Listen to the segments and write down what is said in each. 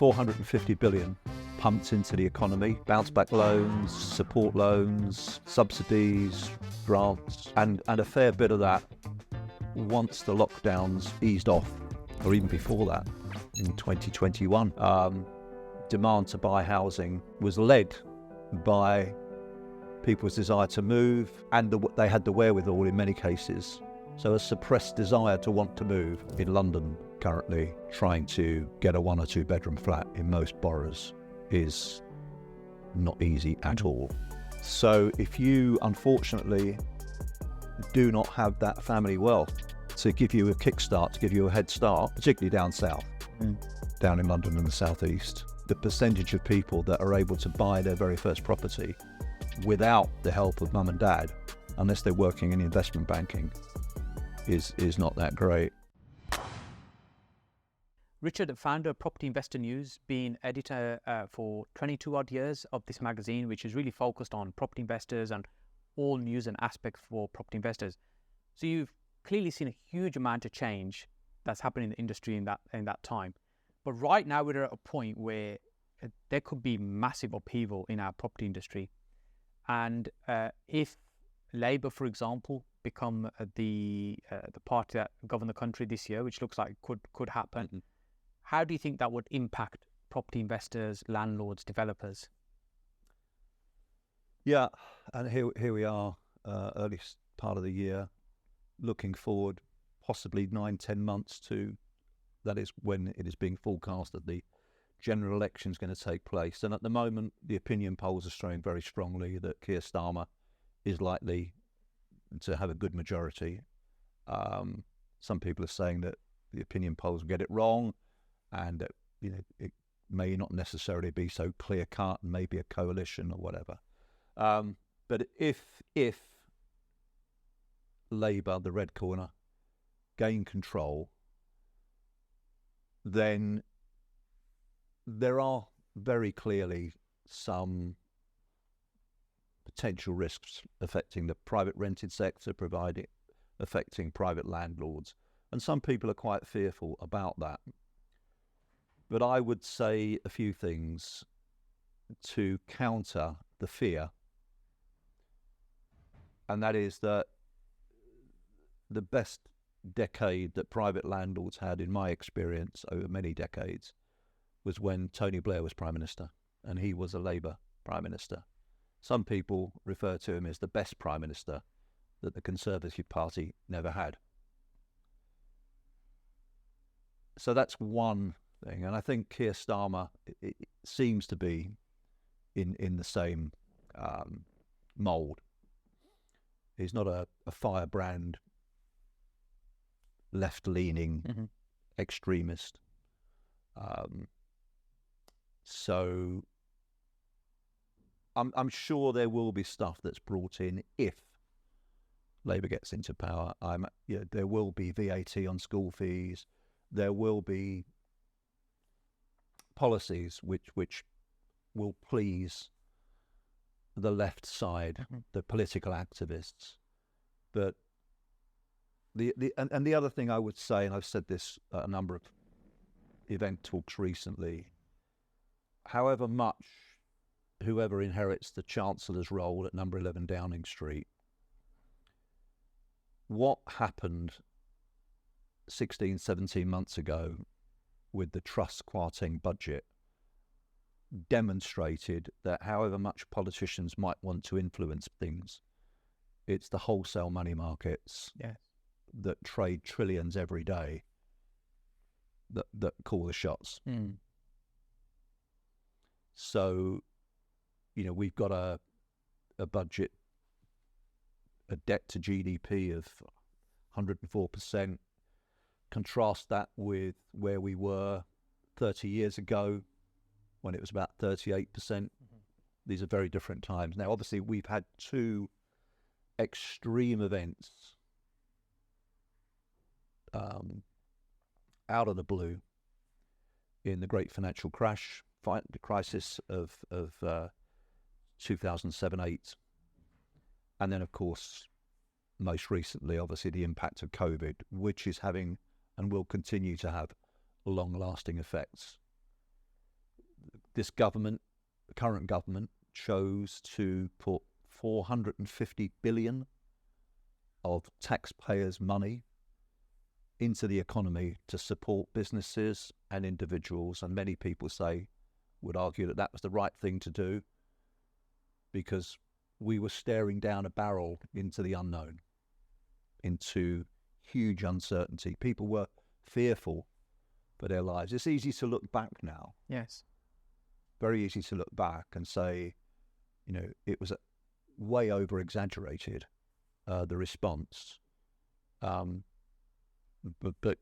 450 billion pumped into the economy, bounce back loans, support loans, subsidies, grants, and a fair bit of that once the lockdowns eased off, or even before that in 2021. Demand to buy housing was led by people's desire to move, and they had the wherewithal in many cases. So a suppressed desire to want to move in London currently, trying to get a 1 or 2 bedroom flat in most boroughs is not easy at all. So if you unfortunately do not have that family wealth to give you a kickstart, to give you a head start, particularly down south, down in London and the southeast, the percentage of people that are able to buy their very first property without the help of mum and dad, unless they're working in investment banking, is not that great. Richard, founder of Property Investor News, been editor for 22 odd years of this magazine, which is really focused on property investors and all news and aspects for property investors. So you've clearly seen a huge amount of change that's happened in the industry in that time. But right now we're at a point where there could be massive upheaval in our property industry. And if Labour, for example, become the party that govern the country this year, which looks like could happen, how do you think that would impact property investors, landlords, developers? Yeah, and here we are, early part of the year, looking forward possibly 9-10 months to, that is when it is being forecast that the general election is going to take place. And at the moment, the opinion polls are showing very strongly that Keir Starmer is likely to have a good majority. Some people are saying that the opinion polls will get it wrong, and that it may not necessarily be so clear cut, and maybe a coalition or whatever. But if Labour, the red corner, gain control, then there are very clearly some potential risks affecting the private rented sector, affecting private landlords. And some people are quite fearful about that. But I would say a few things to counter the fear. And that is that the best decade that private landlords had, in my experience, over many decades, was when Tony Blair was Prime Minister, and he was a Labour Prime Minister. Some people refer to him as the best Prime Minister that the Conservative Party never had. So that's one thing, and I think Keir Starmer it seems to be in the same mould. He's not a firebrand, left-leaning extremist. So I'm sure there will be stuff that's brought in if Labour gets into power. There will be VAT on school fees. There will be policies which will please the left side, the political activists. But the other thing I would say, and I've said this at a number of event talks recently, however much whoever inherits the Chancellor's role at number 11 Downing Street, what happened 16, 17 months ago with the Truss Kwarteng budget demonstrated that however much politicians might want to influence things, it's the wholesale money markets that trade trillions every day that call the shots. So, we've got a budget, a debt to GDP of 104%. Contrast that with where we were 30 years ago, when it was about 38%. These are very different times. Now, obviously, we've had two extreme events out of the blue in the great financial crash, the crisis of 2007-8, and then, of course, most recently, obviously, the impact of COVID, which is having and will continue to have long-lasting effects. this government, the current government, chose to put 450 billion of taxpayers' money into the economy to support businesses and individuals, and many people would argue that that was the right thing to do, because we were staring down a barrel into the unknown, into huge uncertainty. People were fearful for their lives. It's easy to look back now. Yes. Very easy to look back and say, it was way over exaggerated, the response. But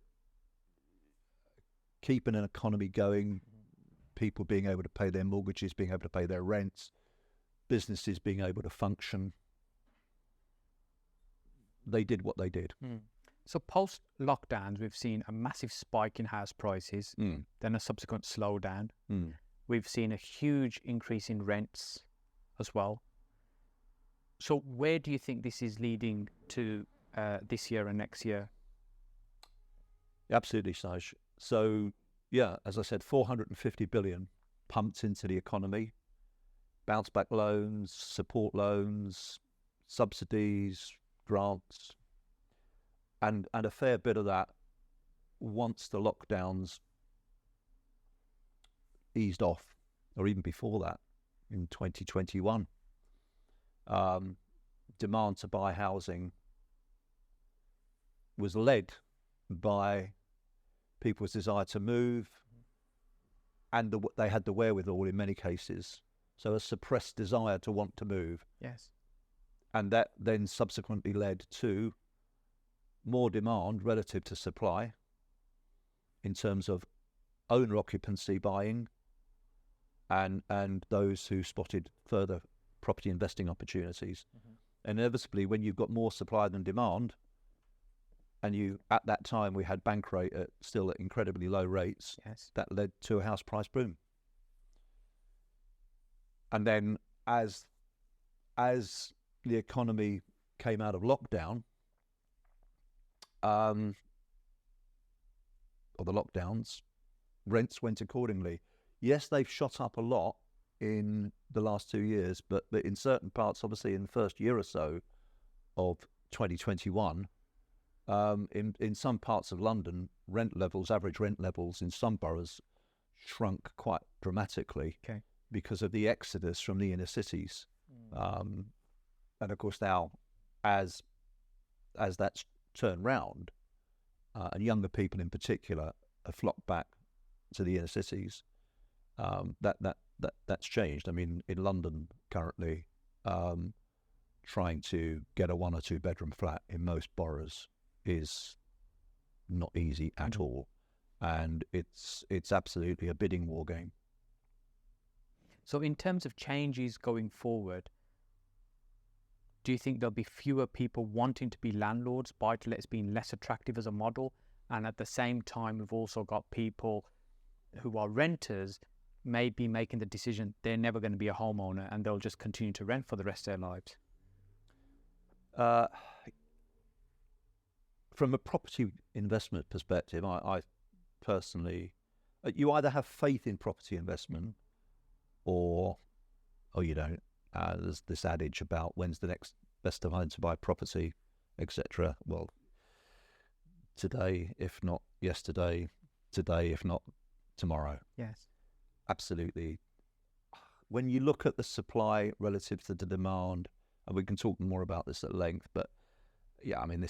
keeping an economy going, people being able to pay their mortgages, being able to pay their rents, businesses being able to function, they did what they did. So post-lockdowns, we've seen a massive spike in house prices, then a subsequent slowdown. We've seen a huge increase in rents as well. So where do you think this is leading to this year and next year? Absolutely, Saj. So, yeah, as I said, 450 billion pumped into the economy. Bounce back loans, support loans, subsidies, grants, and a fair bit of that once the lockdowns eased off, or even before that, in 2021. Demand to buy housing was led by people's desire to move, and they had the wherewithal in many cases. So a suppressed desire to want to move. Yes. And that then subsequently led to more demand relative to supply in terms of owner occupancy buying and those who spotted further property investing opportunities. Inevitably, when you've got more supply than demand, and at that time we had bank rate still at incredibly low rates, yes, that led to a house price boom. And then as the economy came out of lockdown, or the lockdowns, rents went accordingly. Yes, they've shot up a lot in the last 2 years, but in certain parts, obviously in the first year or so of 2021, in some parts of London, average rent levels in some boroughs shrunk quite dramatically. Okay. Because of the exodus from the inner cities. And of course now, as that's turned round, and younger people in particular have flocked back to the inner cities, that's changed. I mean, in London currently, trying to get a 1 or 2 bedroom flat in most boroughs is not easy at all, and it's absolutely a bidding war game. So in terms of changes going forward, do you think there'll be fewer people wanting to be landlords, buy-to-lets being less attractive as a model, and at the same time we've also got people who are renters maybe making the decision they're never going to be a homeowner and they'll just continue to rent for the rest of their lives? From a property investment perspective, I personally, you either have faith in property investment or you don't. There's this adage about when's the next best time to buy property, etc. Well, today, if not yesterday, today, if not tomorrow. Yes. Absolutely. When you look at the supply relative to the demand, and we can talk more about this at length, but yeah, I mean,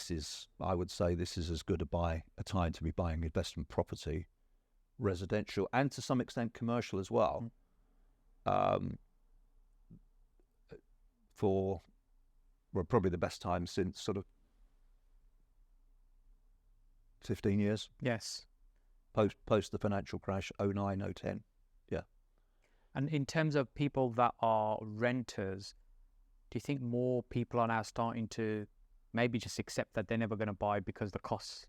I would say this is as good a time to be buying investment property, residential, and to some extent commercial as well. For probably the best time since sort of 15 years. Yes. Post the financial crash, 2009, 2010. Yeah. And in terms of people that are renters, do you think more people are now starting to maybe just accept that they're never going to buy because the costs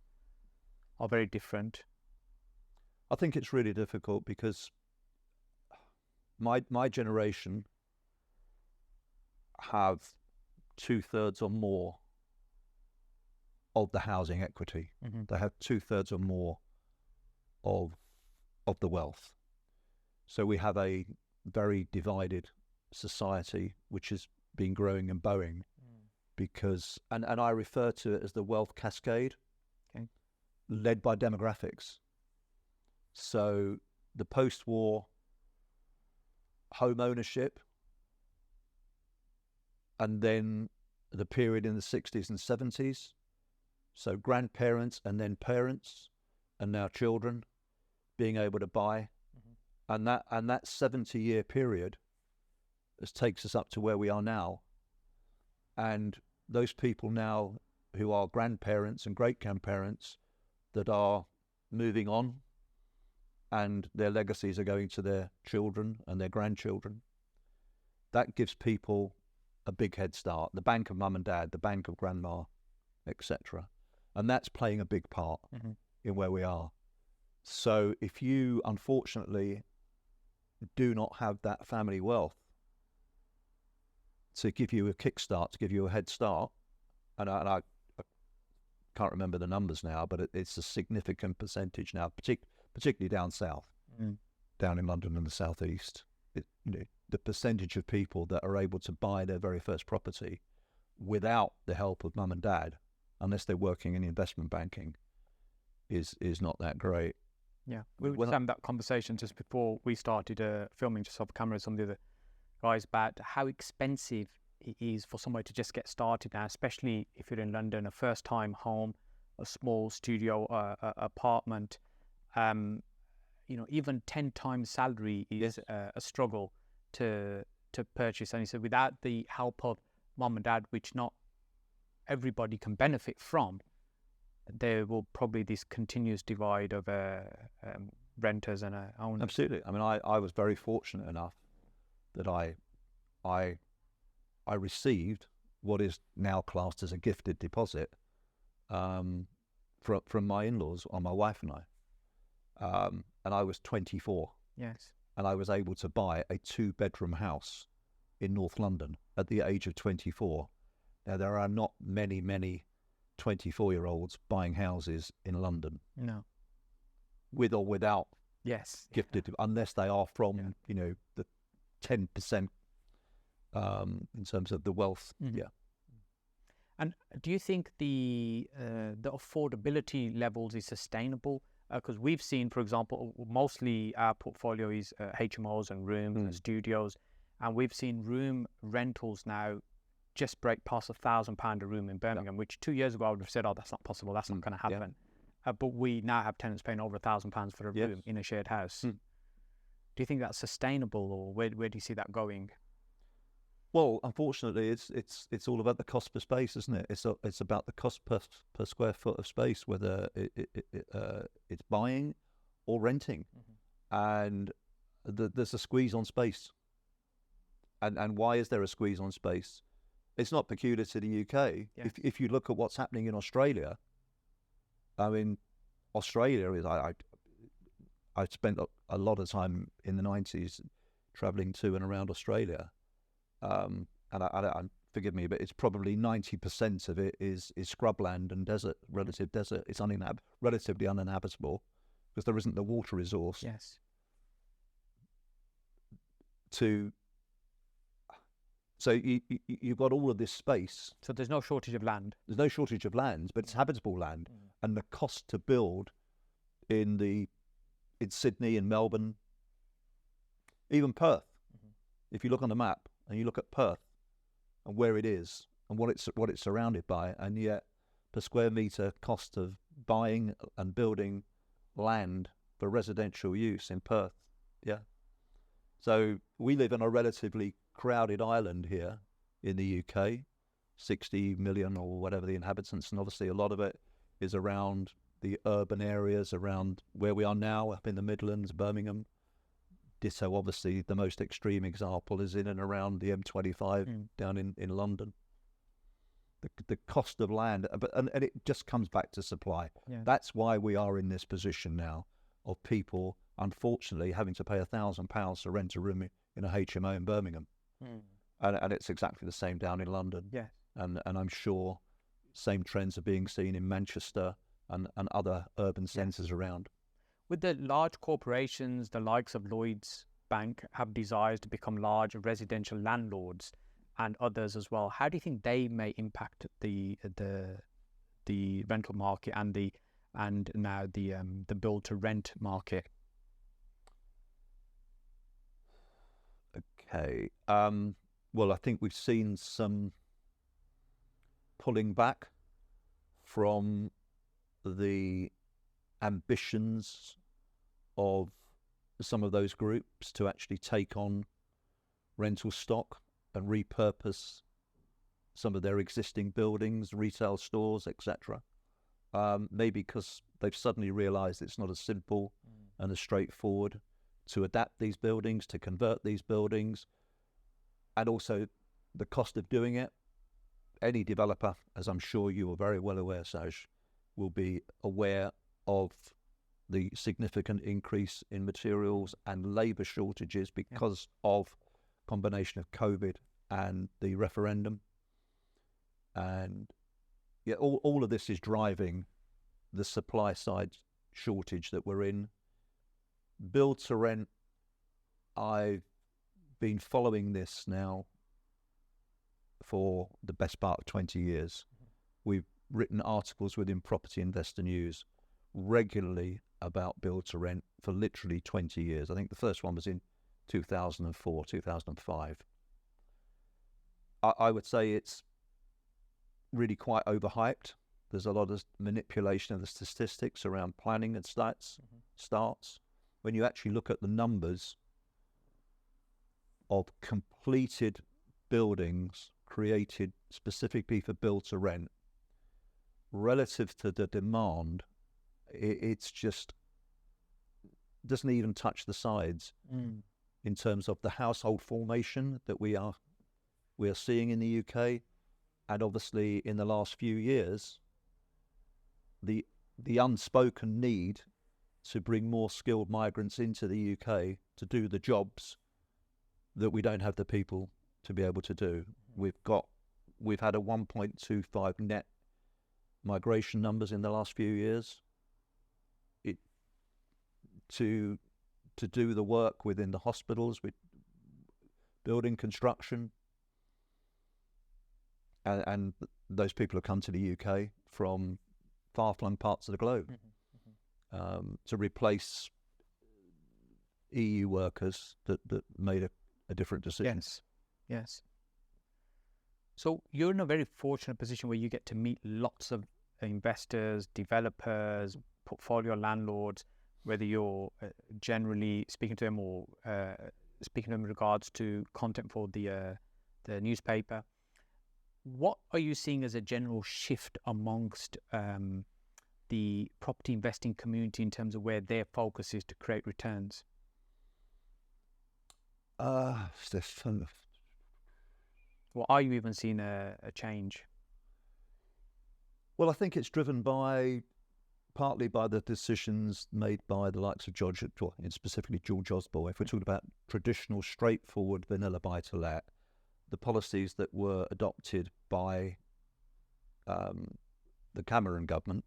are very different? I think it's really difficult because my generation have 2/3 or more of the housing equity. They have 2/3 or more of the wealth. So we have a very divided society, which has been growing and bowing because, and I refer to it as the wealth cascade, led by demographics. So the post-war home ownership, and then the period in the 60s and 70s. So grandparents and then parents and now children being able to buy. And that 70-year period takes us up to where we are now. And those people now who are grandparents and great-grandparents that are moving on, and their legacies are going to their children and their grandchildren, that gives people a big head start. The bank of mum and dad, the bank of grandma, etc. And that's playing a big part in where we are. So if you, unfortunately, do not have that family wealth to give you a kickstart, to give you a head start, and I can't remember the numbers now, but it's a significant percentage now, particularly down south, down in London and the southeast. The percentage of people that are able to buy their very first property without the help of mum and dad, unless they're working in investment banking, is not that great. Yeah, we were having that conversation just before we started filming, just off camera, some of the other guys, about how expensive it is for somebody to just get started now, especially if you're in London, a first-time home, a small studio apartment. Even 10 times salary is a struggle to purchase. And he said, without the help of mum and dad, which not everybody can benefit from, there will probably this continuous divide of renters and owners. Absolutely. I mean, I was very fortunate enough that I received what is now classed as a gifted deposit from my in-laws on my wife and I. And I was 24. Yes. And I was able to buy a 2-bedroom house in North London at the age of 24. Now, there are not many 24-year-olds buying houses in London. No. With or without gifted, unless they are from, the 10% in terms of the wealth. Yeah. And do you think the affordability levels is sustainable? Because we've seen, for example, mostly our portfolio is HMOs and rooms and studios, and we've seen room rentals now just break past £1,000 a room in Birmingham, which 2 years ago I would have said, oh, that's not possible, that's not going to happen. But we now have tenants paying over £1,000 for a room in a shared house. Do you think that's sustainable, or where do you see that going? Well, unfortunately, it's all about the cost per space, isn't it? It's about the cost per square foot of space, whether it's buying or renting, and there's a squeeze on space. And why is there a squeeze on space? It's not peculiar to the UK. Yes. If you look at what's happening in Australia, I mean, Australia is I spent a lot of time in the 90s traveling to and around Australia. And I forgive me, but it's probably 90% of it is scrubland and desert, relative desert. It's relatively uninhabitable because there isn't the water resource. Yes. So you've got all of this space. So there's no shortage of land. There's no shortage of land, but it's habitable land, and the cost to build in Sydney and Melbourne, even Perth. If you look on the map and you look at Perth and where it is and what it's surrounded by, and yet per square metre cost of buying and building land for residential use in Perth, So we live on a relatively crowded island here in the UK, 60 million or whatever the inhabitants, and obviously a lot of it is around the urban areas around where we are now, up in the Midlands, Birmingham. Ditto, obviously, the most extreme example is in and around the M25 down in London. The cost of land, and it just comes back to supply. Yeah. That's why we are in this position now of people, unfortunately, having to pay £1,000 to rent a room in a HMO in Birmingham. And it's exactly the same down in London. Yes. And I'm sure same trends are being seen in Manchester and other urban centres around. With the large corporations, the likes of Lloyds, bank have desires to become large residential landlords and others as well. How do you think they may impact the rental market and now the build to rent market? Okay. Well, I think we've seen some pulling back from the ambitions of some of those groups to actually take on rental stock and repurpose some of their existing buildings, retail stores, etc. Maybe because they've suddenly realized it's not as simple and as straightforward to adapt these buildings, to convert these buildings, and also the cost of doing it. Any developer, as I'm sure you are very well aware, Saj, will be aware of the significant increase in materials and labour shortages because of combination of COVID and the referendum. And yeah, all of this is driving the supply side shortage that we're in. Build to rent, I've been following this now for the best part of 20 years. We've written articles within Property Investor News regularly about build to rent for literally 20 years. I think the first one was in 2004, 2005. I would say it's really quite overhyped. There's a lot of manipulation of the statistics around planning and starts. When you actually look at the numbers of completed buildings created specifically for build to rent relative to the demand, it's just doesn't even touch the sides in terms of the household formation that we are seeing in the UK. And obviously in the last few years, the unspoken need to bring more skilled migrants into the UK to do the jobs that we don't have the people to be able to do. We've had a 1.25 net migration numbers in the last few years. To do the work within the hospitals, with building construction, and those people have come to the UK from far-flung parts of the globe to replace EU workers that made a different decision. Yes. So you're in a very fortunate position where you get to meet lots of investors, developers, portfolio landlords, whether you're generally speaking to them or speaking to them in regards to content for the newspaper. What are you seeing as a general shift amongst the property investing community in terms of where their focus is to create returns? Well, Or are you even seeing a change? I think it's driven partly by the decisions made by the likes of George, and specifically George Osborne. If we're talking about traditional, straightforward, vanilla buy-to-let, the policies that were adopted by the Cameron government,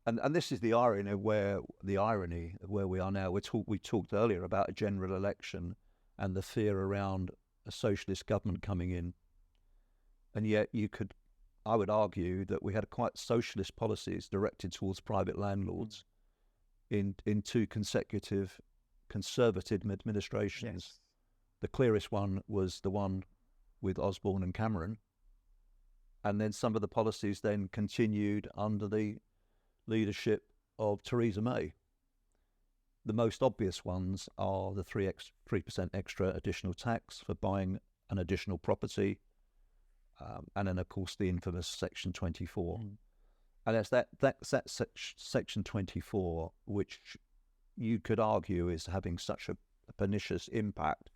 and this is the irony of where we are now. We talked earlier about a general election and the fear around a socialist government coming in, and yet I would argue that we had quite socialist policies directed towards private landlords in two consecutive conservative administrations. Yes. The clearest one was the one with Osborne and Cameron, and then some of the policies then continued under the leadership of Theresa May. The most obvious ones are the 3% extra additional tax for buying an additional property, and then of course the infamous Section 24. And it's that Section 24 which you could argue is having such a pernicious impact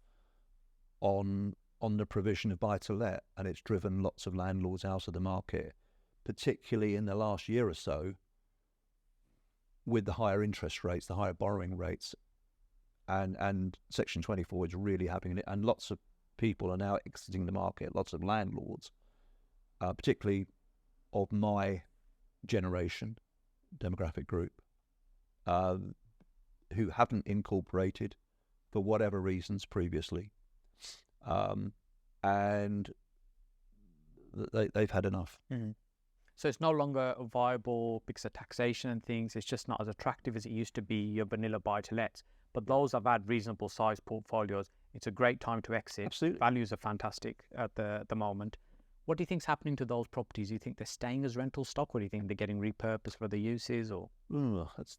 on the provision of buy-to-let, and it's driven lots of landlords out of the market, particularly in the last year or so, with the higher interest rates, the higher borrowing rates, and Section 24 is really having it, and lots of people are now exiting the market, lots of landlords, particularly of my generation, demographic group, who haven't incorporated for whatever reasons previously, and they've had enough. So it's no longer viable because of taxation and things. It's just not as attractive as it used to be, your vanilla buy-to-lets. But those have had reasonable sized portfolios. It's a great time to exit. Absolutely. Values are fantastic at the moment. What do you think's happening to those properties? Do you think they're staying as rental stock, or do you think they're getting repurposed for other uses, or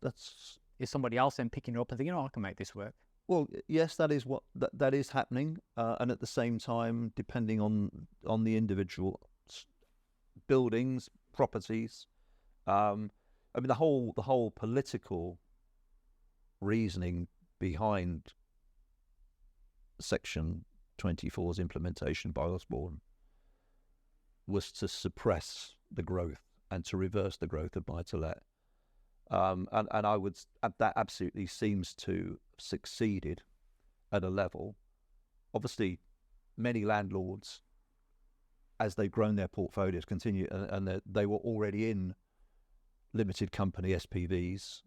That's is somebody else then picking it up and thinking, I can make this work? well, yes, that is what that is happening, and at the same time, depending on the individual buildings, properties, I mean, the whole political reasoning behind Section 24's implementation by Osborne was to suppress the growth and to reverse the growth of buy-to-let. And I would, that absolutely seems to have succeeded at a level. Obviously, many landlords, as they've grown their portfolios, continue, and they were already in limited company SPVs,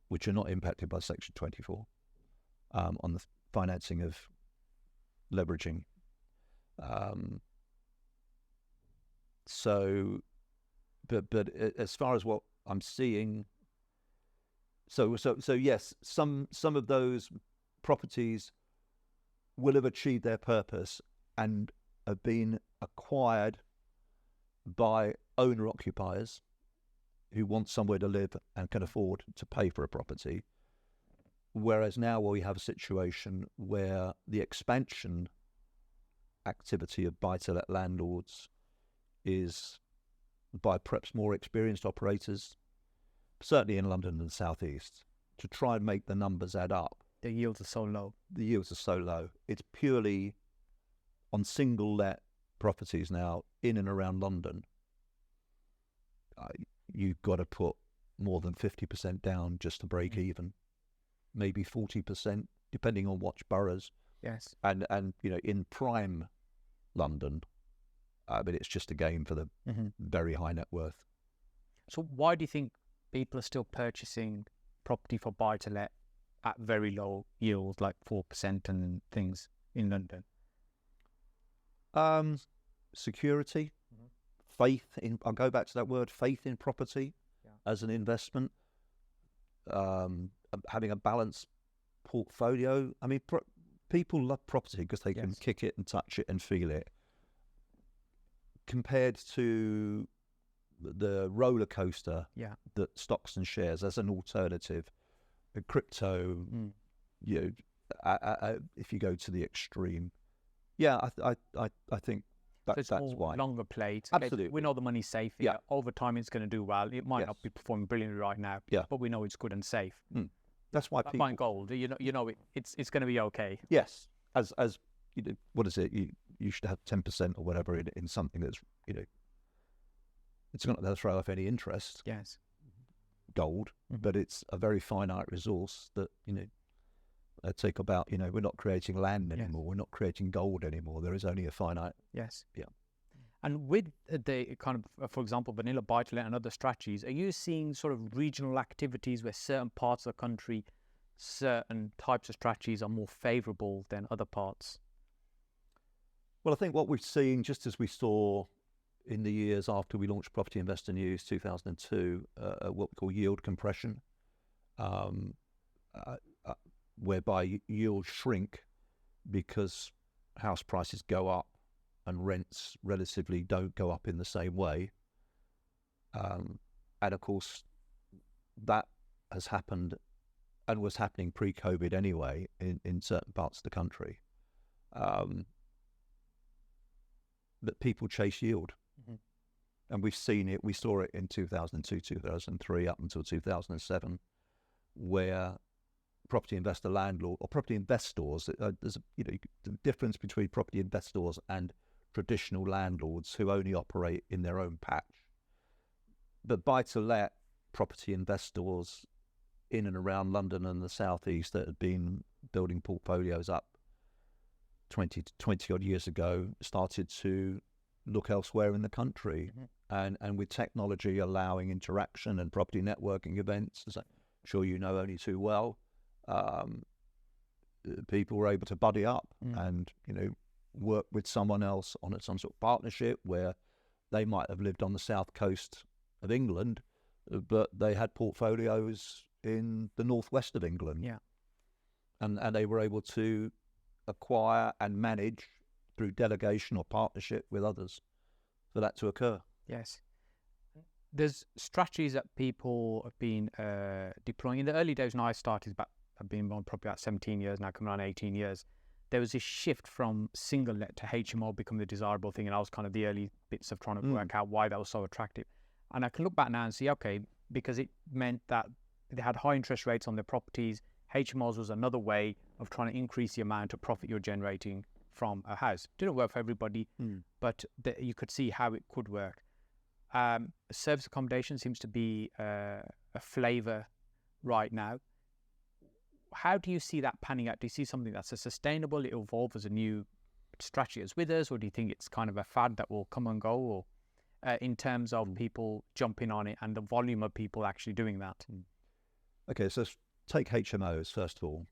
which are not impacted by Section 24, on the financing of leveraging. But as far as what I'm seeing, so yes, some of those properties will have achieved their purpose and have been acquired by owner-occupiers who want somewhere to live and can afford to pay for a property. Whereas now we have a situation where the expansion activity of buy-to-let landlords is by perhaps more experienced operators, certainly in London and the South East, to try and make the numbers add up. The yields are so low. The yields are so low. It's purely on single-let properties now in and around London. You've got to put more than 50% down just to break even, maybe 40%, depending on which boroughs. Yes. And in prime London, I mean, it's just a game for the very high net worth. So why do you think people are still purchasing property for buy-to-let at very low yields, like 4% and things in London? Security, faith in, I'll go back to that word, faith in property as an investment, having a balanced portfolio. I mean, people love property because they can kick it and touch it and feel it, compared to the roller coaster that stocks and shares as an alternative, crypto, if you go to the extreme. I think that's why. Longer plate. Absolutely. We know the money's safe here. Over time it's going to do well. It might not be performing brilliantly right now, but we know it's good and safe. That's why people buying gold, it's going to be okay. Yes. As what is it? You should have 10% or whatever in something that's, it's not going to throw off any interest. Yes. Gold, but it's a very finite resource that, take about, we're not creating land anymore. We're not creating gold anymore. There is only a finite. Yes. Yeah. And with the kind of, for example, vanilla buy-to-let and other strategies, are you seeing sort of regional activities where certain parts of the country, certain types of strategies are more favourable than other parts? Well, I think what we've seen, just as we saw in the years after we launched Property Investor News 2002, what we call yield compression, whereby yields shrink because house prices go up and rents relatively don't go up in the same way. And of course, that has happened and was happening pre-COVID anyway in certain parts of the country. That people chase yield. And we've seen it, we saw it in 2002, 2003, up until 2007, where property investor landlord or property investors, there's the difference between property investors and traditional landlords who only operate in their own patch. But buy-to-let property investors in and around London and the South East that had been building portfolios up 20 odd years ago started to look elsewhere in the country. And with technology allowing interaction and property networking events, as I'm sure you know only too well, people were able to buddy up and, work with someone else on some sort of partnership where they might have lived on the south coast of England, but they had portfolios in the northwest of England. Yeah. And they were able to acquire and manage through delegation or partnership with others for that to occur. Yes. There's strategies that people have been deploying. In the early days when I started, I've been on probably about 17 years now, coming on 18 years. There was this shift from single let to HMO become the desirable thing, and I was kind of the early bits of trying to work out why that was so attractive. And I can look back now and see, okay, because it meant that they had high interest rates on their properties. HMOs was another way of trying to increase the amount of profit you're generating from a house. Didn't work for everybody, but you could see how it could work. Service accommodation seems to be a flavour right now. How do you see that panning out? Do you see something that's a sustainable, it'll evolve as a new strategy as with us, or do you think it's kind of a fad that will come and go, or in terms of people jumping on it and the volume of people actually doing that? Okay, so let's take HMOs first of all.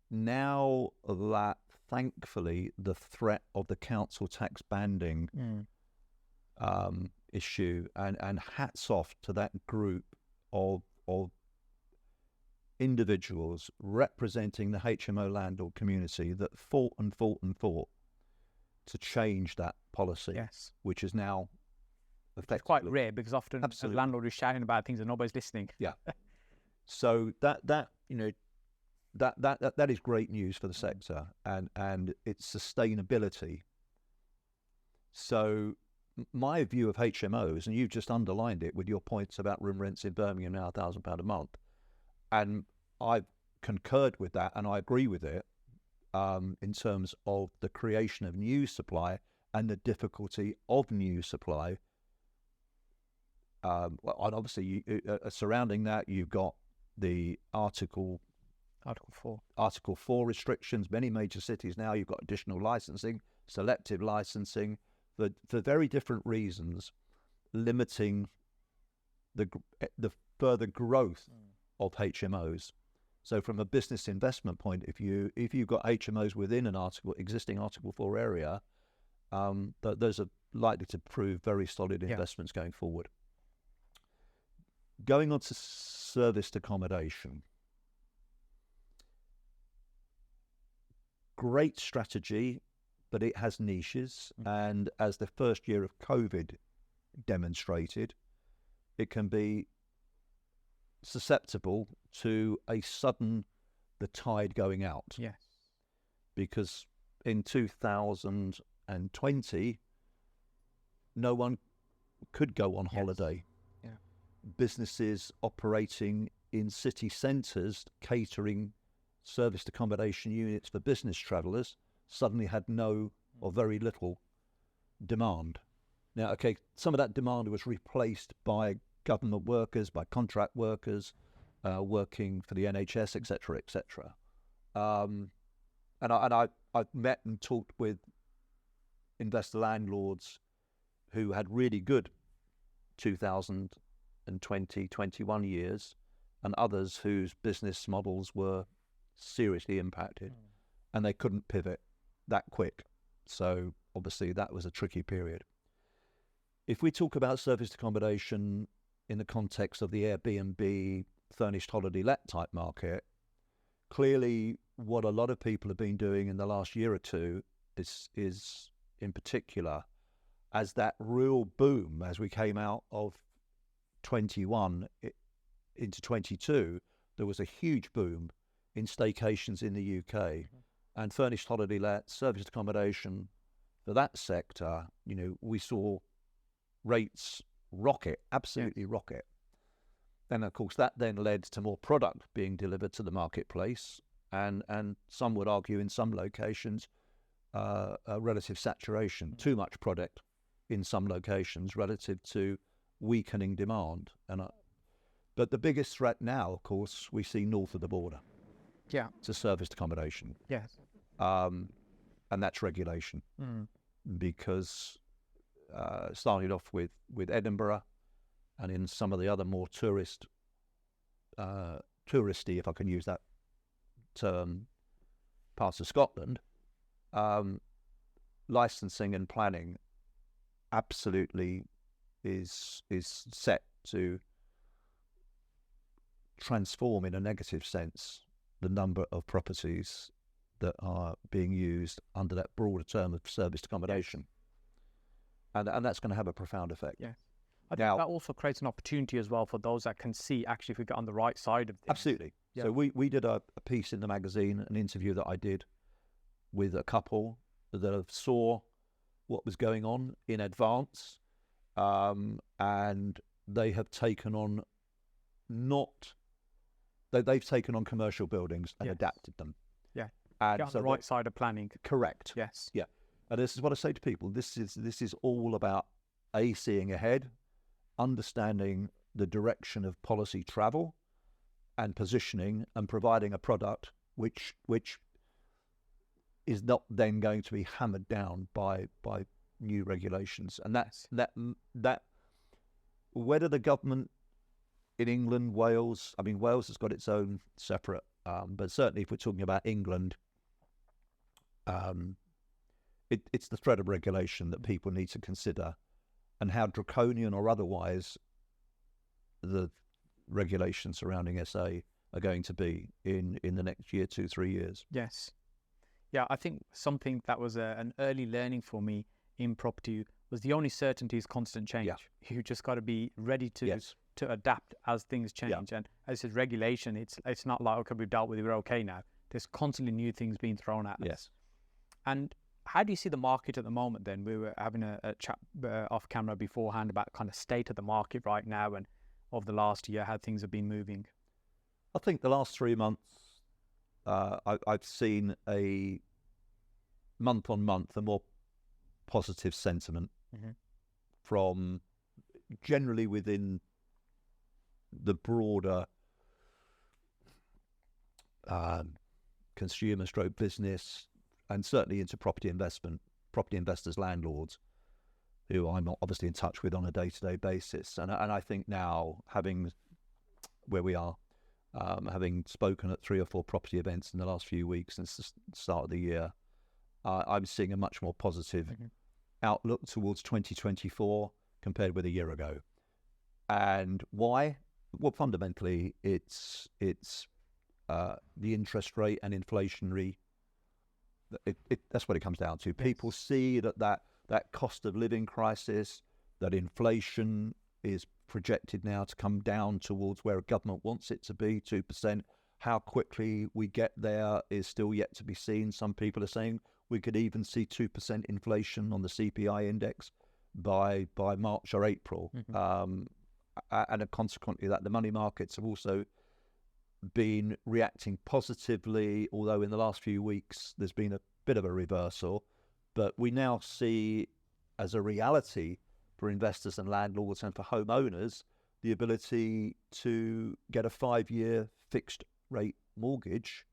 Now that, thankfully, the threat of the council tax banding issue, and hats off to that group of individuals representing the HMO landlord community that fought to change that policy, Yes. which is now effectively... It's quite rare because often a landlord is shouting about things and nobody's listening. Yeah. So that is great news for the sector and its sustainability. So my view of HMOs, and you've just underlined it with your points about room rents in Birmingham now £1,000 a month, and I've concurred with that and I agree with it in terms of the creation of new supply and the difficulty of new supply. And obviously, surrounding that, you've got the Article 4 restrictions. Many major cities now, you've got additional licensing, selective licensing, for very different reasons, limiting the further growth of HMOs. So from a business investment point of view, if you've got HMOs within an existing Article 4 area, those are likely to prove very solid investments going forward. Going on to serviced accommodation. Great strategy, but it has niches. And as the first year of COVID demonstrated, it can be susceptible to the tide going out. Yes. Because in 2020, no one could go on holiday. Yeah. Businesses operating in city centres, catering serviced accommodation units for business travellers, suddenly had no or very little demand. Now, okay, some of that demand was replaced by government workers, by contract workers, working for the NHS, etc., etc. And I've met and talked with investor landlords who had really good 2020-21 years, and others whose business models were seriously impacted, and they couldn't pivot that quick. So obviously that was a tricky period. If we talk about serviced accommodation in the context of the Airbnb, furnished holiday let type market, clearly what a lot of people have been doing in the last year or two is in particular, as that real boom, as we came out of 21 into 22, there was a huge boom in staycations in the UK, and furnished holiday let, serviced accommodation for that sector, we saw rates rocket, absolutely rocket. And of course that then led to more product being delivered to the marketplace, and some would argue in some locations a relative saturation, too much product in some locations relative to weakening demand. But the biggest threat now, of course, we see north of the border. Yeah. To serviced accommodation. Yes. And that's regulation. Because starting off with Edinburgh, and in some of the other more touristy, if I can use that term, parts of Scotland, licensing and planning absolutely is set to transform in a negative sense the number of properties that are being used under that broader term of serviced accommodation. And that's going to have a profound effect. Yeah. I think that also creates an opportunity as well for those that can see actually if we get on the right side of things. Absolutely. Yeah. So we did a piece in the magazine, an interview that I did with a couple that saw what was going on in advance, and they have taken on they've taken on commercial buildings and adapted them. Yeah. And get on the right side of planning. Correct. Yes. Yeah. And this is what I say to people. This is all about seeing ahead, understanding the direction of policy travel and positioning, and providing a product which is not then going to be hammered down by new regulations. And that whether the government in England, Wales, I mean, Wales has got its own separate, but certainly if we're talking about England, it's the threat of regulation that people need to consider, and how draconian or otherwise the regulations surrounding SA are going to be in the next year, 2-3 years. Yes. Yeah, I think something that was an early learning for me in property was the only certainty is constant change. Yeah. You just got to be ready to adapt as things change. Yeah. And as I said, regulation, it's not like, okay, we've dealt with it, we're okay now. There's constantly new things being thrown at us. Yes. And how do you see the market at the moment then? We were having a chat off camera beforehand about kind of state of the market right now and of the last year, how things have been moving. I think the last 3 months, I've seen a month on month a more positive sentiment from generally within the broader consumer stroke business, and certainly into property investors, landlords, who I'm obviously in touch with on a day-to-day basis. And I think now, having where we are, having spoken at 3 or 4 property events in the last few weeks since the start of the year, I'm seeing a much more positive outlook towards 2024 compared with a year ago. And why? Well, fundamentally, it's the interest rate and inflationary. That's what it comes down to. Yes. People see that cost of living crisis, that inflation is projected now to come down towards where a government wants it to be, 2%. How quickly we get there is still yet to be seen. Some people are saying we could even see 2% inflation on the CPI index by March or April. And consequently, that the money markets have also been reacting positively, although in the last few weeks there's been a bit of a reversal. But we now see, as a reality for investors and landlords and for homeowners, the ability to get a 5-year fixed rate mortgage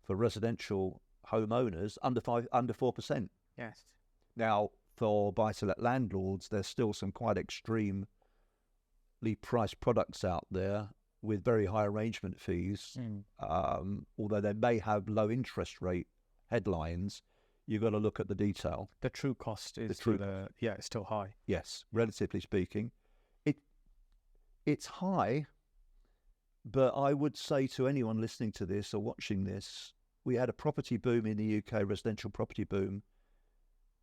for residential homeowners under 4%. Yes. Now, for buy-to-let landlords, there's still some quite extremely priced products out there with very high arrangement fees. Although they may have low interest rate headlines, you've got to look at the detail. The true cost is it's still high. Yes, relatively speaking. It's high, but I would say to anyone listening to this or watching this, we had a property boom in the UK, residential property boom,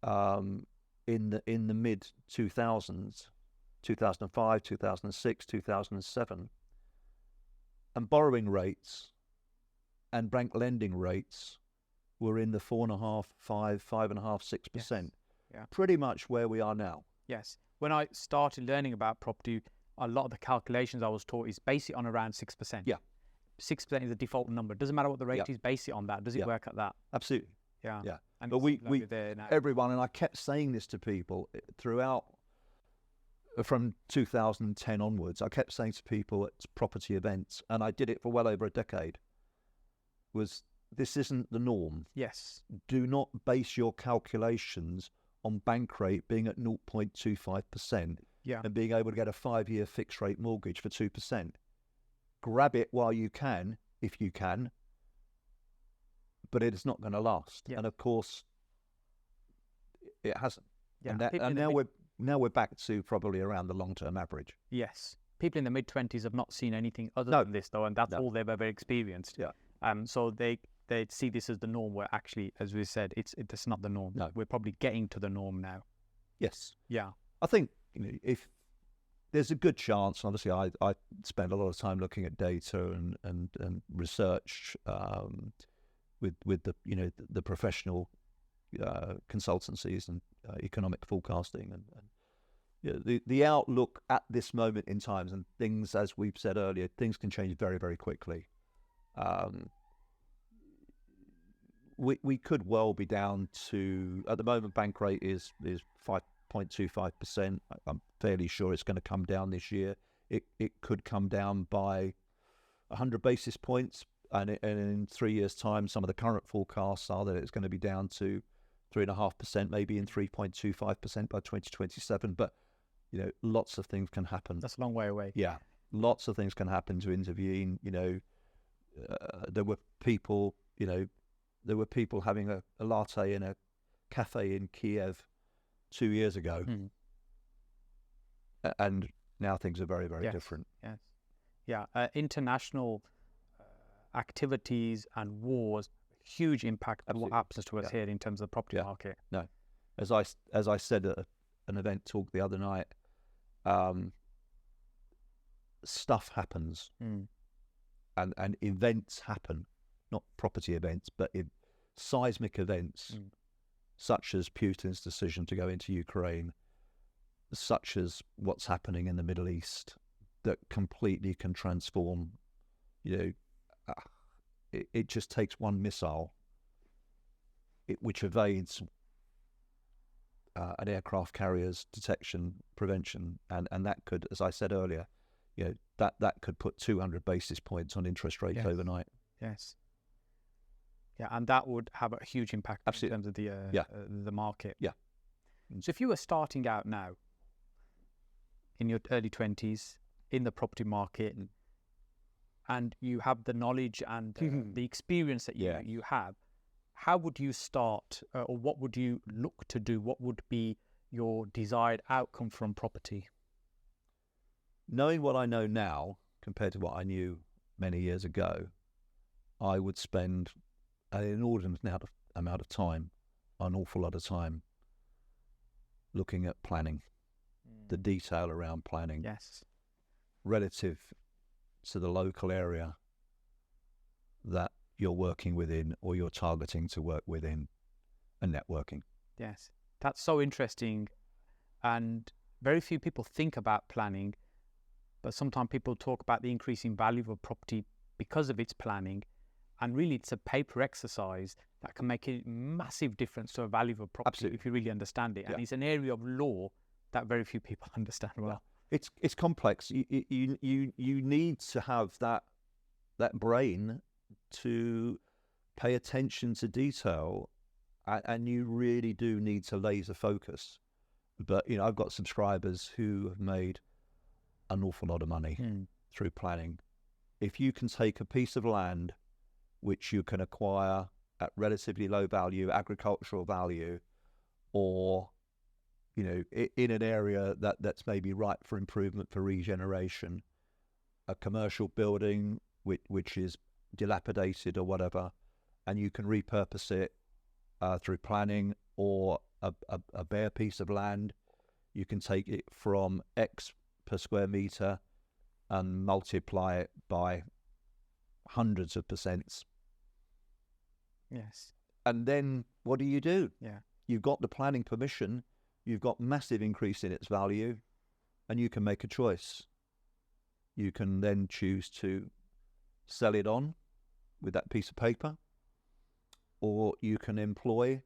in the mid 2000s, 2005, 2006, 2007, and borrowing rates and bank lending rates were in the 4.5%, 5.5%, 6%. Yeah. Pretty much where we are now. Yes. When I started learning about property, a lot of the calculations I was taught is base it on around 6%. Yeah. 6% is the default number. It doesn't matter what the rate is, base it on that. Does it work at that? Absolutely. Yeah. Yeah. And but everyone, and I kept saying this to people throughout, from 2010 onwards, I kept saying to people at property events, and I did it for well over a decade, was this isn't the norm. Yes. Do not base your calculations on bank rate being at 0.25% and being able to get a 5-year fixed rate mortgage for 2%. Grab it while you can, if you can, but it's not going to last. Yeah. And of course, it hasn't. Yeah. And now we're back to probably around the long-term average. Yes. People in the mid-20s have not seen anything other No. than this, though, and that's No. all they've ever experienced. Yeah. So they see this as the norm, where actually, as we said, it's not the norm. No. We're probably getting to the norm now. Yes. Yeah. I think, you know, if there's a good chance, obviously I spend a lot of time looking at data and research with the, you know, the professional consultancies and economic forecasting and you know, the outlook at this moment in time, and things, as we've said earlier, things can change very, very quickly. We could well be down to, at the moment, bank rate is 5.25%. I'm fairly sure it's going to come down this year. It could come down by 100 basis points, and in 3 years' time, some of the current forecasts are that it's going to be down to 3.5%, maybe in 3.25% by 2027. But you know, lots of things can happen. That's a long way away. Yeah, lots of things can happen to intervene. You know, there were people having a latte in a cafe in Kiev 2 years ago, and now things are very, very different. Yes, yeah. International activities and wars, huge impact on what happens to us here in terms of the property market. No, as I said at an event talk the other night, stuff happens, and events happen, not property events, but seismic events, such as Putin's decision to go into Ukraine, such as what's happening in the Middle East, that completely can transform. You know, it just takes one missile, which evades an aircraft carrier's detection, prevention, and that could, as I said earlier, you know, that could put 200 basis points on interest rates overnight. Yes. Yeah, and that would have a huge impact in terms of the market. Yeah. So if you were starting out now in your early 20s in the property market, and you have the knowledge and the experience that you have, how would you start, or what would you look to do? What would be your desired outcome from property? Knowing what I know now compared to what I knew many years ago, I would spend an inordinate amount of time, an awful lot of time, looking at planning, the detail around planning. Yes. Relative to the local area that you're working within or you're targeting to work within, and networking. Yes, that's so interesting, and very few people think about planning, but sometimes people talk about the increasing value of a property because of its planning, and really it's a paper exercise that can make a massive difference to a value of a property if you really understand it. And it's an area of law that very few people understand well. It's complex. You need to have that brain to pay attention to detail, and you really do need to laser focus. But you know, I've got subscribers who have made an awful lot of money through planning. If you can take a piece of land which you can acquire at relatively low value, agricultural value, or you know, in an area that's maybe ripe for improvement, for regeneration, a commercial building which is dilapidated or whatever, and you can repurpose it through planning, or a bare piece of land, you can take it from X per square meter and multiply it by hundreds of percents. Yes. And then what do? Yeah. You've got the planning permission, you've got massive increase in its value, and you can make a choice. You can then choose to sell it on with that piece of paper, or you can employ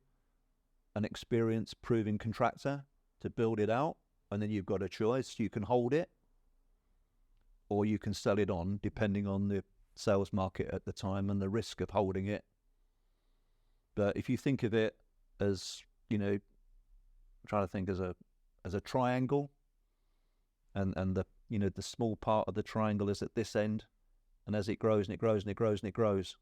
an experienced, proven contractor to build it out, and then you've got a choice. You can hold it, or you can sell it on, depending on the sales market at the time and the risk of holding it. But if you think of it as, you know, trying to think as a triangle, and the, you know, the small part of the triangle is at this end, and as it grows and it grows and it grows and it grows,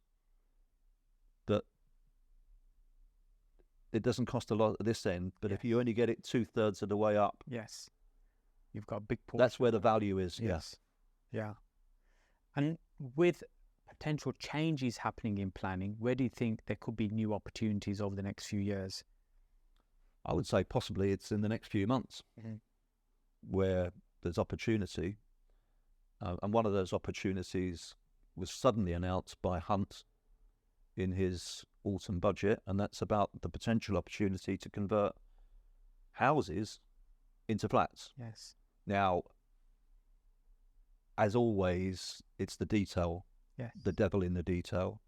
it doesn't cost a lot at this end, but if you only get it 2/3 of the way up, yes, you've got a big portion. that's where the value is. Yes. Yeah. And with potential changes happening in planning, where do you think there could be new opportunities over the next few years? I would say possibly it's in the next few months where there's opportunity. And one of those opportunities was suddenly announced by Hunt in his autumn budget, and that's about the potential opportunity to convert houses into flats. Yes. Now, as always, it's the detail, the devil in the detail.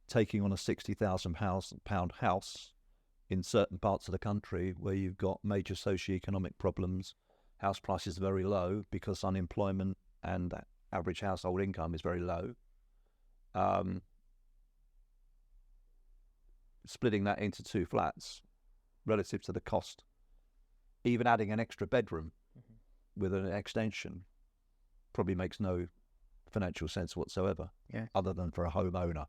Taking on a £60,000 house in certain parts of the country where you've got major socio-economic problems, house prices are very low because unemployment and average household income is very low. Splitting that into 2 flats relative to the cost, even adding an extra bedroom with an extension, probably makes no financial sense whatsoever, other than for a homeowner,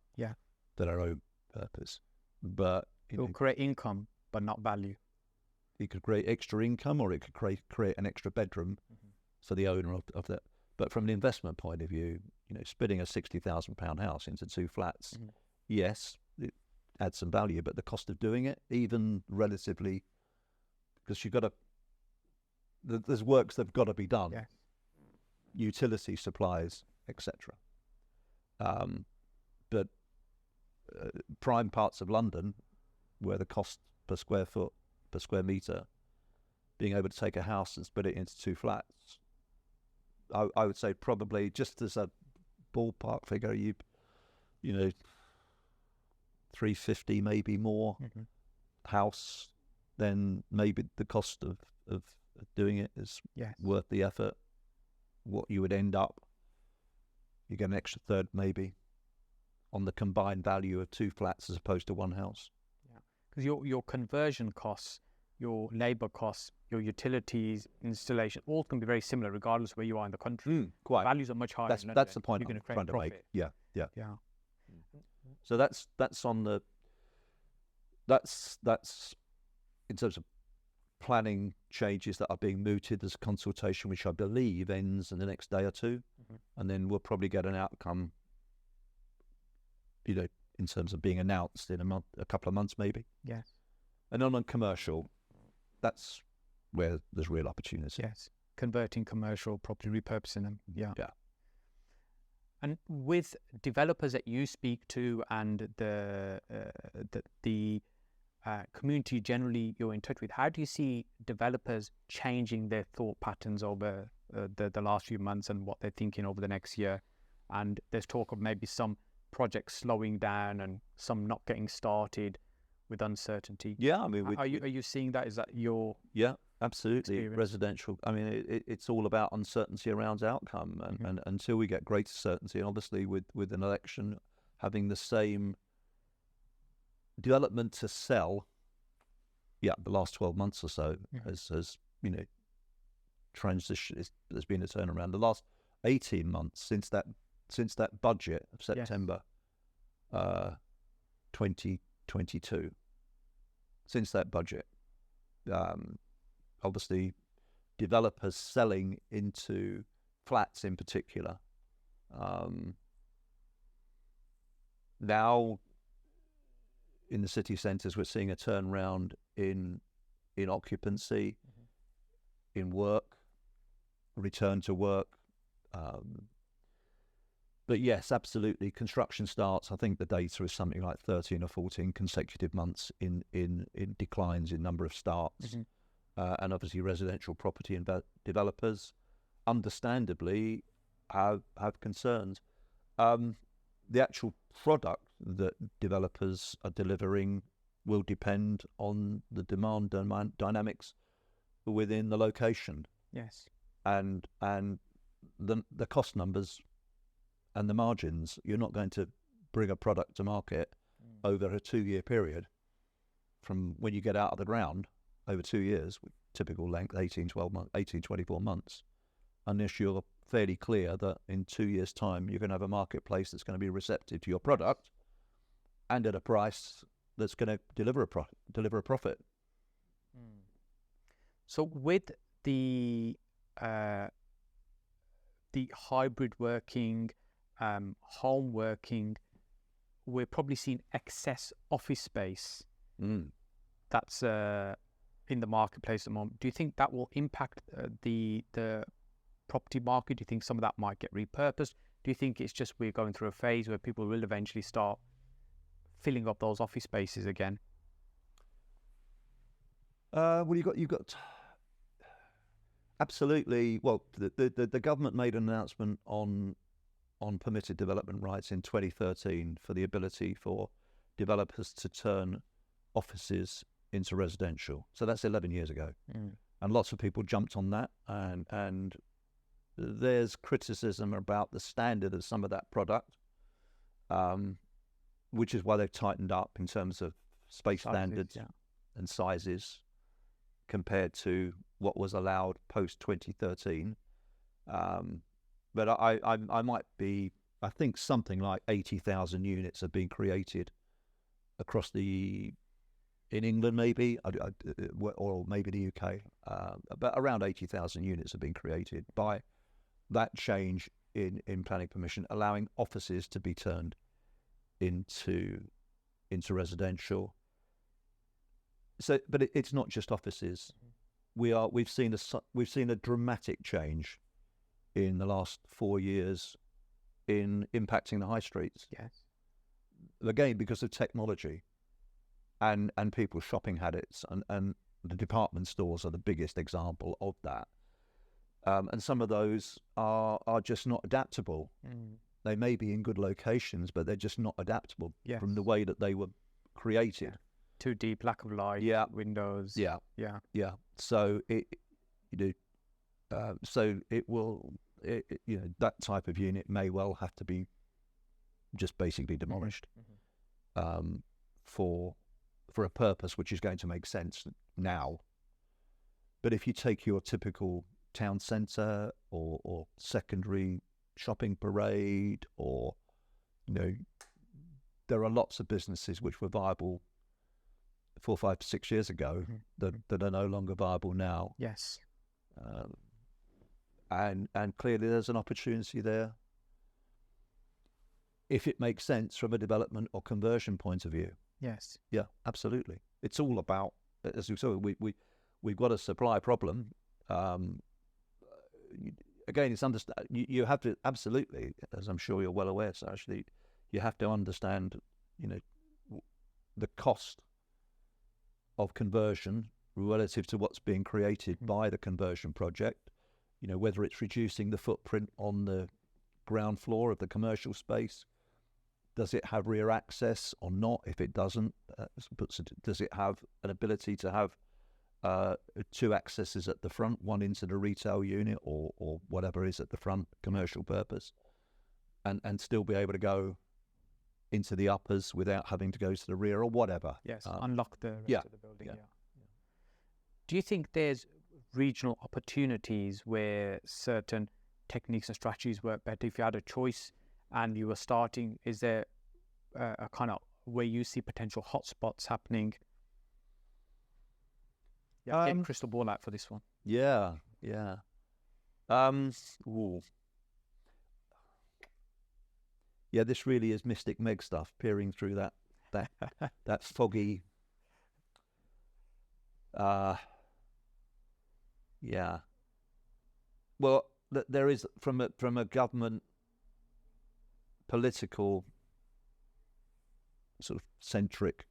for their own purpose. But it will create income, but not value. It could create extra income, or it could create an extra bedroom for the owner of that. But from an investment point of view, splitting a £60,000 house into 2 flats, yes, it adds some value, but the cost of doing it, even relatively, because you've got to, there's works that have got to be done, utility supplies, etc. But prime parts of London, where the cost per square foot, per square metre, being able to take a house and split it into 2 flats, I would say probably, just as a ballpark figure, you know, 350 maybe more house, then maybe the cost of doing it is worth the effort. What you would end up, you get an extra third maybe on the combined value of 2 flats as opposed to 1 house. Because your conversion costs, your labour costs, your utilities, installation, all can be very similar regardless of where you are in the country. Quite. Values are much higher. That's the point I'm trying to make. Yeah. So that's on the that's in terms of planning changes that are being mooted. There's a consultation which I believe ends in the next day or 2, and then we'll probably get an outcome, in terms of being announced in a couple of months maybe. Yes. And on commercial, that's where there's real opportunity. Yes. Converting commercial property, repurposing them. Yeah. And with developers that you speak to and the community generally you're in touch with, how do you see developers changing their thought patterns over the last few months and what they're thinking over the next year? And there's talk of maybe some projects slowing down and some not getting started with uncertainty. Yeah, I mean, are you seeing that? Is that your absolutely experience? Residential? I mean, it's all about uncertainty around outcome, and until we get greater certainty, and obviously with an election having the same development to sell, the last 12 months or so has transition. There's been a turnaround. The last 18 months since that budget of September 2022, since that budget, obviously developers selling into flats in particular, now in the city centres we're seeing a turnaround in occupancy, in work, return to work. But yes, absolutely, construction starts. I think the data is something like 13 or 14 consecutive months in declines in number of starts. And obviously residential property developers, understandably, have concerns. The actual product that developers are delivering will depend on the demand dynamics within the location. Yes. And the cost numbers and the margins. You're not going to bring a product to market over a 2-year period from when you get out of the ground over 2 years, with typical length 18, 24 months, unless you're fairly clear that in 2 years' time you're going to have a marketplace that's going to be receptive to your product and at a price that's going to deliver a profit. So with the hybrid working, home working, we're probably seeing excess office space that's in the marketplace at the moment. Do you think that will impact the property market? Do you think some of that might get repurposed? Do you think it's just we're going through a phase where people will eventually start filling up those office spaces again? Well, you've got absolutely. Well, the government made an announcement on permitted development rights in 2013 for the ability for developers to turn offices into residential. So that's 11 years ago, and lots of people jumped on that, and there's criticism about the standard of some of that product, which is why they've tightened up in terms of space standards and sizes compared to what was allowed post 2013. But I might be, I think something like 80,000 units have been created across in England maybe, or maybe the UK, but around 80,000 units have been created by that change in planning permission, allowing offices to be turned into residential. So, but it's not just offices. We've seen a dramatic change in the last 4 years in impacting the high streets. Yes. Again, because of technology and people's shopping habits, and the department stores are the biggest example of that. And some of those are just not adaptable. They may be in good locations, but they're just not adaptable from the way that they were created. Too deep, lack of light, windows. Yeah. So that type of unit may well have to be just basically demolished for a purpose which is going to make sense now. But if you take your typical town centre or secondary shopping parade, or there are lots of businesses which were viable 4, 5, 6 years ago that are no longer viable now. Yes. And clearly there's an opportunity there if it makes sense from a development or conversion point of view. Yes. Yeah, absolutely. It's all about, as we saw, we've got a supply problem. Again, it's you have to, absolutely, as I'm sure you're well aware, so actually you have to understand, the cost of conversion relative to what's being created by the conversion project. Whether it's reducing the footprint on the ground floor of the commercial space. Does it have rear access or not? If it doesn't, does it have an ability to have 2 accesses at the front, one into the retail unit or whatever is at the front, commercial purpose, and still be able to go into the uppers without having to go to the rear or whatever? Yes, unlock the rest of the building. Yeah. Do you think there's regional opportunities where certain techniques and strategies work better? If you had a choice and you were starting, is there a kind of where you see potential hotspots happening? Get a crystal ball out for this one. Yeah. Yeah, this really is Mystic Meg stuff, peering through that foggy. Yeah. Well, there is from a government political sort of centric.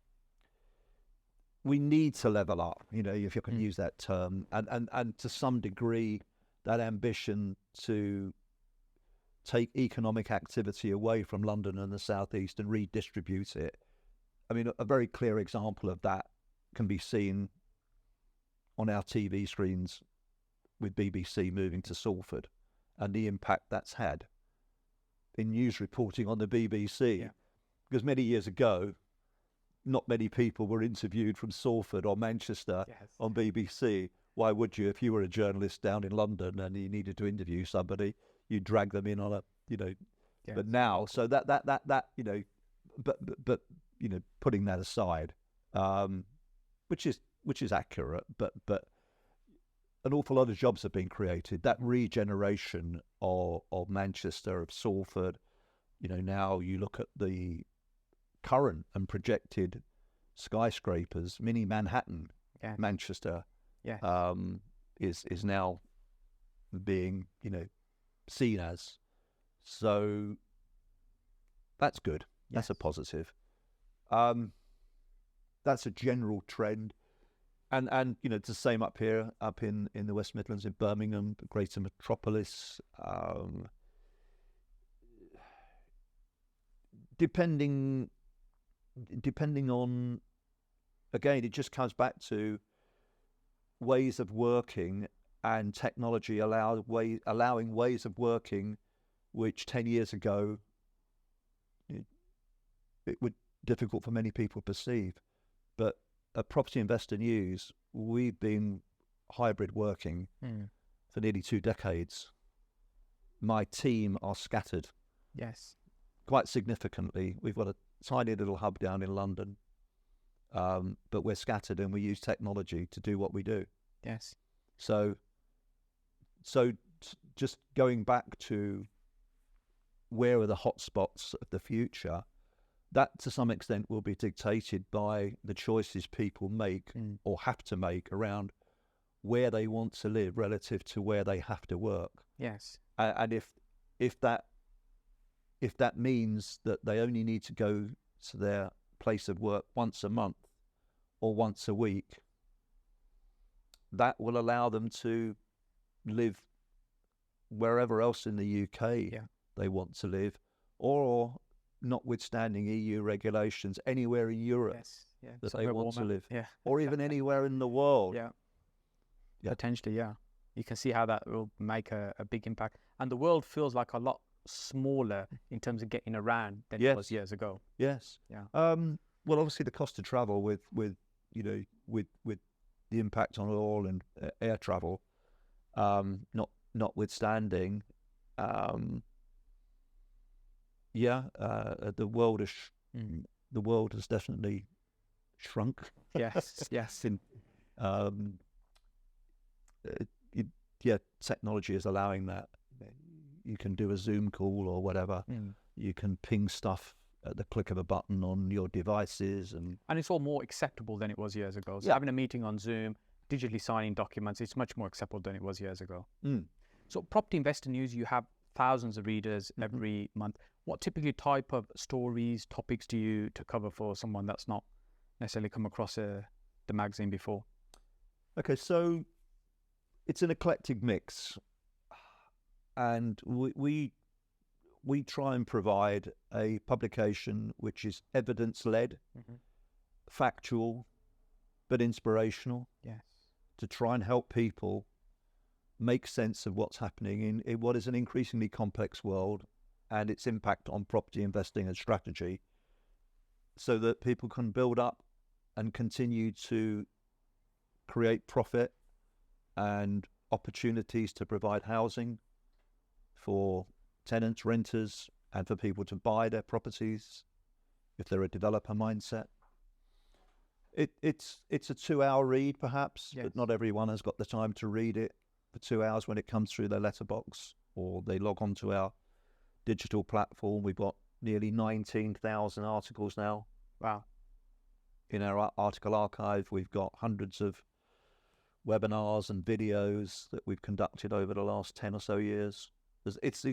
We need to level up, if you can use that term, and to some degree, that ambition to take economic activity away from London and the southeast and redistribute it. I mean, a very clear example of that can be seen on our TV screens with BBC moving to Salford and the impact that's had in news reporting on the BBC. Because many years ago, not many people were interviewed from Salford or Manchester on BBC. Why would you? If you were a journalist down in London and you needed to interview somebody, you drag them in on a, but now, so that, but putting that aside, which is accurate, but an awful lot of jobs have been created. That regeneration of Manchester, of Salford, now you look at the current and projected skyscrapers, mini Manhattan, Manchester, is now being, seen as. So that's good. That's a positive. That's a general trend. And it's the same up here, up in the West Midlands, in Birmingham, the greater metropolis. Depending on, again, it just comes back to ways of working and technology allowing ways of working which 10 years ago it would difficult for many people to perceive. But at Property Investor News, we've been hybrid working for nearly 2 decades. My team are scattered. Yes. Quite significantly. We've got a tiny little hub down in London, but we're scattered and we use technology to do what we do. Yes. So just going back to where are the hotspots of the future, that to some extent will be dictated by the choices people make or have to make around where they want to live relative to where they have to work. Yes. And if that means that they only need to go to their place of work once a month or once a week, that will allow them to live wherever else in the UK they want to live, or notwithstanding EU regulations, anywhere in Europe that they want to live, or even anywhere in the world. Potentially, you can see how that will make a big impact. And the world feels like a lot smaller in terms of getting around than it was years ago. Well, obviously the cost of travel with the impact on oil and air travel, notwithstanding, the world has definitely shrunk. Yes. Technology is allowing that. You can do a Zoom call or whatever. You can ping stuff at the click of a button on your devices, and it's all more acceptable than it was years ago. So having a meeting on Zoom, digitally signing documents, it's much more acceptable than it was years ago. So Property Investor News, you have thousands of readers every month. What typically type of stories, topics do you to cover for someone that's not necessarily come across the magazine before? Okay, so it's an eclectic mix, and we try and provide a publication which is evidence-led, factual, but inspirational. Yes. To try and help people make sense of what's happening in what is an increasingly complex world and its impact on property investing and strategy, so that people can build up and continue to create profit and opportunities to provide housing for tenants, renters, and for people to buy their properties if they're a developer mindset. It's a 2-hour read perhaps, but not everyone has got the time to read it for 2 hours when it comes through their letterbox or they log on to our digital platform. We've got nearly 19,000 articles now. Wow. In our article archive, we've got hundreds of webinars and videos that we've conducted over the last 10 or so years. It's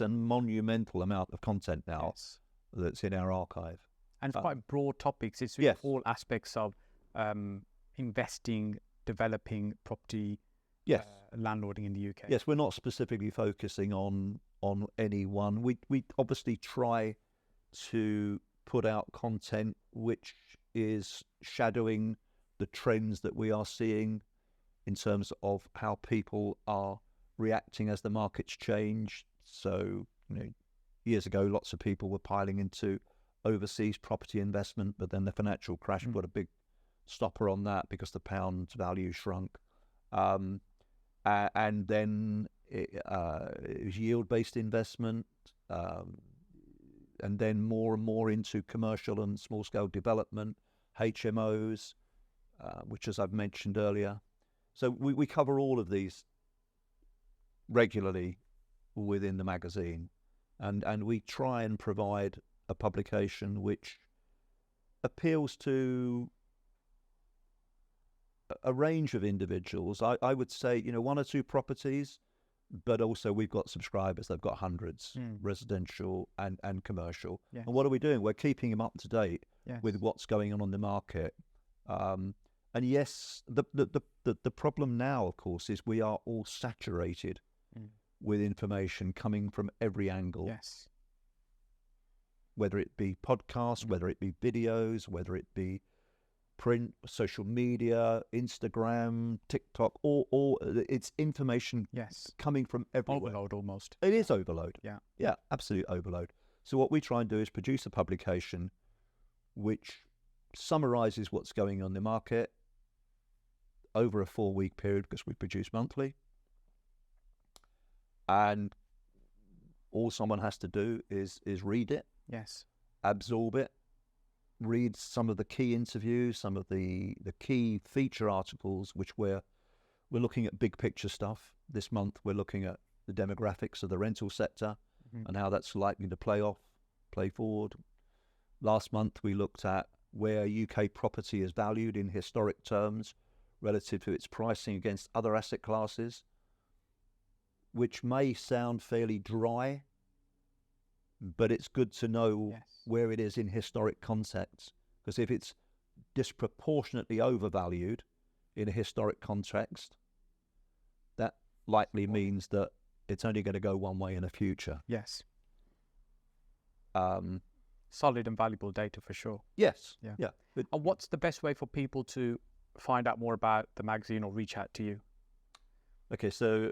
a monumental amount of content now that's in our archive. And it's quite broad topics. It's really all aspects of investing, developing property, landlording in the UK. Yes, we're not specifically focusing on any one. We obviously try to put out content which is shadowing the trends that we are seeing in terms of how people are reacting as the markets change. So, years ago, lots of people were piling into overseas property investment, but then the financial crash put a big stopper on that because the pound's value shrunk. And then it was yield-based investment, and then more and more into commercial and small-scale development, HMOs, which, as I've mentioned earlier. So we cover all of these regularly within the magazine, and we try and provide a publication which appeals to a range of individuals. I would say, you know, 1 or 2 properties, but also we've got subscribers. They've got hundreds, residential and commercial. Yes. And what are we doing? We're keeping them up to date Yes. with what's going on the market. And yes, the problem now, of course, is we are all saturated with information coming from every angle. Yes. Whether it be podcasts, whether it be videos, whether it be print, social media, Instagram, TikTok, all it's information coming from everywhere. Overload almost. It is overload. Yeah, absolute overload. So what we try and do is produce a publication which summarizes what's going on in the market over a 4-week period, because we produce monthly. And all someone has to do is read it. Yes. Absorb it. Read some of the key interviews, some of the key feature articles, which we're looking at big picture stuff. This month we're looking at the demographics of the rental sector and how that's likely to play forward. Last month we looked at where UK property is valued in historic terms relative to its pricing against other asset classes, which may sound fairly dry, but it's good to know where it is in historic context, because if it's disproportionately overvalued in a historic context, that likely means that it's only going to go one way in the future. Yes. Solid and valuable data for sure. Yes. Yeah. And what's the best way for people to find out more about the magazine or reach out to you? Okay, so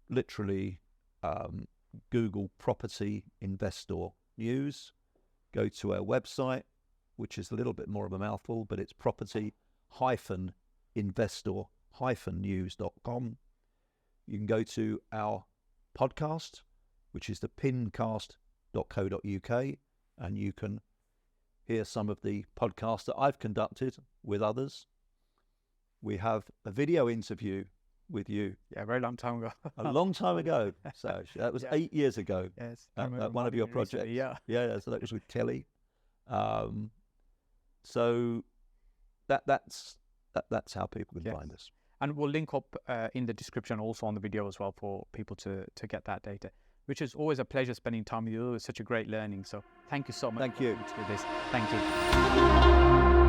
literally Google Property Investor News, go to our website, which is a little bit more of a mouthful, but it's property-investor-news.com. You can go to our podcast, which is the 𝗵𝗶𝗀.co.uk, and you can hear some of the podcasts that I've conducted with others. We have a video interview with you. Yeah, a very long time ago. A long time ago. So that was 8 years ago. Yes. At one of your projects. Recently, So that was with Kelly. So that's how people can find us. And we'll link up in the description also on the video as well for people to get that data. Which is always a pleasure spending time with you. It was such a great learning. So thank you so much. Thank you. For this. Thank you.